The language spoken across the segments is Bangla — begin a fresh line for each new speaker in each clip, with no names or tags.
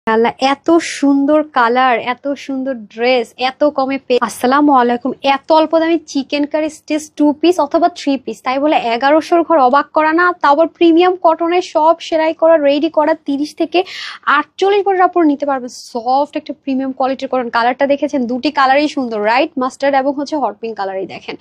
আল্লাহ, এত সুন্দর কালার, এত সুন্দর ড্রেস, এত কমে আসসালামু আলাইকুম। এত অল্প দামে চিকেন কারি স্টিচ 2 পিস অথবা 3 পিস, তাই বলে 1100-র ঘর অবাক করা না। তাও আবার প্রিমিয়াম কটনের, সব সেলাই করা, রেডি করা, 30 থেকে 48 বছর আপনারা নিতে পারবেন। সফট একটা প্রিমিয়াম কোয়ালিটির কটন। কালারটা দেখেছেন, দুটি কালারই সুন্দর, রাইট? মাস্টার্ড এবং হট পিঙ্ক কালারই দেখেন।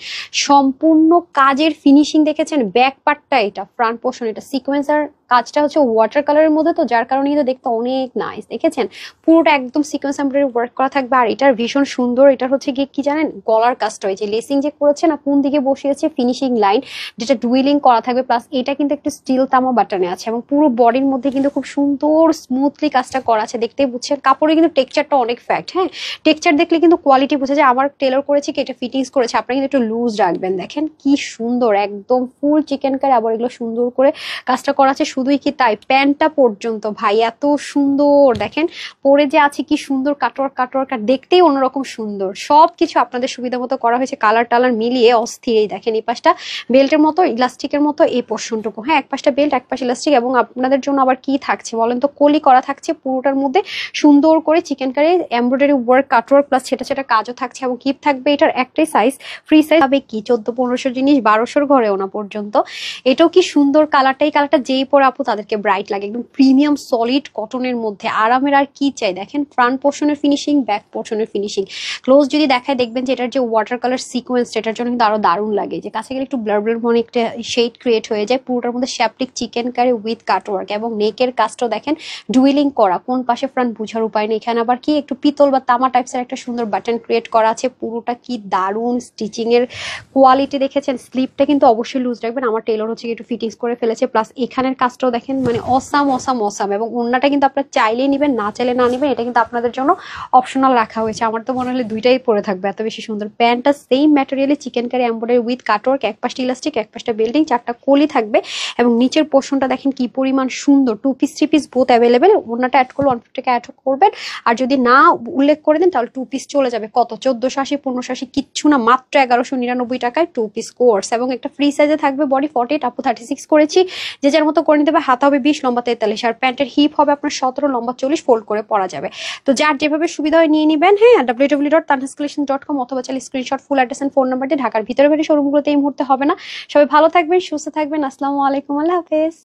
সম্পূর্ণ কাজের ফিনিশিং দেখেছেন। ব্যাক পার্টটা, এটা ফ্রন্ট পোর্শন, এটা সিকোয়েন্সার কাজটা ওয়াটার কালারের মধ্যে, তো যার কারণে কিন্তু দেখতে অনেক নাইস। দেখেছেন পুরোটা একদম সিকোয়েন্স এমব্রয়ডারি ওয়ার্ক করা থাকবে। আর এটার ভীষণ সুন্দর, এটার গিয়ে কি জানেন, গলার কাজটা হয়েছে লেসিং যে করেছে না, কোন দিকে বসিয়েছে ফিনিশিং লাইন, যেটা ডুইলিং করা থাকবে। প্লাস এটা কিন্তু একটু স্টিল তামা বাটনে আছে এবং পুরো বডির মধ্যে কিন্তু খুব সুন্দর স্মুথলি কাজটা করা আছে। দেখতেই বুঝছেন কাপড়ে কিন্তু টেক্সচারটা অনেক ফ্যাক্ট। হ্যাঁ, টেক্সচার দেখলে কিন্তু কোয়ালিটি বোঝা যায়। আমার টেলর করেছে কি, এটা ফিটিংস করেছে, আপনারা কিন্তু একটু লুজ রাখবেন। দেখেন কি সুন্দর, একদম ফুল চিকেন কারি, আবার এগুলো সুন্দর করে কাজটা করা আছে। শুধুই কি তাই, প্যান্টটা পর্যন্ত ভাই এত সুন্দর। দেখেন পরে যে আছে কি সুন্দর কাটওয়ার্ক, আর দেখতেই অন্যরকম সুন্দর। সবকিছু আপনাদের সুবিধা মতো করা হয়েছে, কালার টালার মিলিয়ে অস্থির। এই দেখেন এই পাশটা বেল্টের মতো, ইলাস্টিকের মতো এই পোর্শনটুকু। হ্যাঁ, এক পাশটা বেল্ট, এক পাশে ইলাস্টিক। এবং আপনাদের জন্য আবার কি থাকছে বলেন তো, কলি করা থাকছে পুরোটার মধ্যে সুন্দর করে chikankari embroidery work, cutwork plus ছেটা ছেটা কাজও থাকছে। এবং কিপ থাকবে এটার একটাই সাইজ, ফ্রি সাইজ হবে কি 1400-1500 জিনিস 1200-র ঘরেও না পর্যন্ত। এটাও কি সুন্দর কালারটা, এই কালারটা যেই পরে আপু তাদেরকে ব্রাইট লাগে। একদম প্রিমিয়াম সলিড কটনের মধ্যে আরামের আর কি চাই। দেখেন ফ্রন্ট পোর্শনের ফিনিশিং, ব্যাক পোর্শনের ফিনিশিং। ক্লোজ যদি দেখায় দেখবেন যে এটার যে ওয়াটার কালার সিকোয়েন্স, এটার জন্য কিন্তু আরো দারুণ লাগে। যে কাছে গেলে একটু ব্লার ব্লার মনে একটা শেড ক্রিয়েট হয়ে যায়। পুরোটার মধ্যে শ্যাপটিক চিকেন কারি উইথ কাটওয়ার্ক এবং নেকের কাজটাও দেখেন ডুইলিং করা, কোন পাশে ফ্রন্ট বুঝার উপায় নেই। এখানে আবার কি একটু পিতল বা তামা টাইপসের একটা সুন্দর বাটন ক্রিয়েট করা আছে। পুরোটা কি দারুণ স্টিচিং এর কোয়ালিটি দেখেছেন। স্লিপটা কিন্তু অবশ্যই লুজ রাখবেন, আমার টেলর একটু ফিটিংস করে ফেলেছে। প্লাস এখানের কাজটাও দেখেন, মানে অসাম অসাম অসাম। এবং ওড়নাটা কিন্তু আপনারা চাইলেই নিবেন, না চাইলে না নিবেন, এটা কিন্তু আপনাদের জন্য অপশনাল রাখা হয়েছে। আমার তো মনে হলে দুইটাই পরে থাকবে, এত বেশি সুন্দর। প্যান্টটা সেম ম্যাটেরিয়ালে chikankari embroidery with cutwork, এক পাশটা ইলাস্টিক, এক পাশটা বেল্ডিং, 4টা কলি থাকবে। এবং নিচের পোর্শনটা দেখেন কি পরিমাণ সুন্দর। 2 পিস 3 পিস বোথ অ্যাভেলেবেল। ওড়নাটা অ্যাড করলে 150 টাকা অ্যাড করবেন। আর যদি না উল্লেখ করে দেন তাহলে 2 পিস চলে যাবে কত, 1480, 1580, কিচ্ছু না, মাত্র 1199 টাকায় 2 পিস কোর্স। এবং একটা ফ্রি সাইজে থাকবে, বডি 48, আপু 36 করেছি। যে যার মতো করে নিতে হবে। হাতা হবে 20, লম্বা 43। আর প্যান্টের হিপ হবে আপনার 17, লম্বা 40, ফোল্ড করে পরা যাবে। তো যার যেভাবে সুবিধা হয় নিয়ে নিবেন। হ্যাঁ, www.tanhascollection.com অথবা চাইলে screenshot, full address and phone number দিয়ে ঢাকার ভিতরে বাইরে শোরুমগুলোতে এই মুহূর্তে হবে না। সবাই ভালো থাকবেন, সুস্থ থাকবেন। আসসালামু আলাইকুম, আল্লাহ হাফেজ।